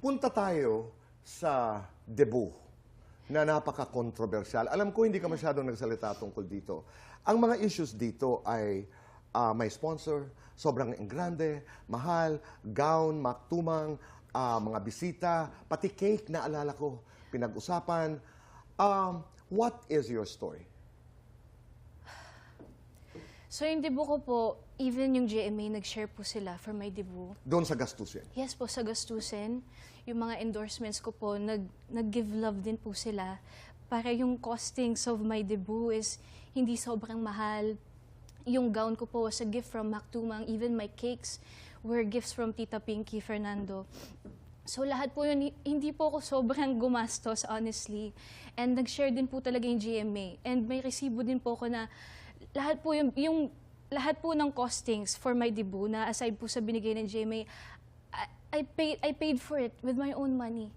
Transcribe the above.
Punta tayo sa debut na napaka-controversial. Alam ko hindi ka masyadong nagsalita tungkol dito. Ang mga issues dito ay may sponsor, sobrang engrande, mahal, gown, maktumang, mga bisita, pati cake na alala ko, pinag-usapan. What is your story? So yung debut ko po, even yung GMA, nag-share po sila for my debut. Doon sa gastusin. Yes po, sa gastusin. Yung mga endorsements ko po, nag-give love din po sila. Para yung costings of my debut is hindi sobrang mahal. Yung gown ko po was a gift from Mactumang. Even my cakes were gifts from Tita Pinky Fernando. So lahat po yun, hindi po ako sobrang gumastos, honestly. And nag-share din po talaga yung GMA. And may resibo din po ako na lahat po yung lahat po ng costings for my debut na aside po sa binigay ng GMA, I paid for it with my own money.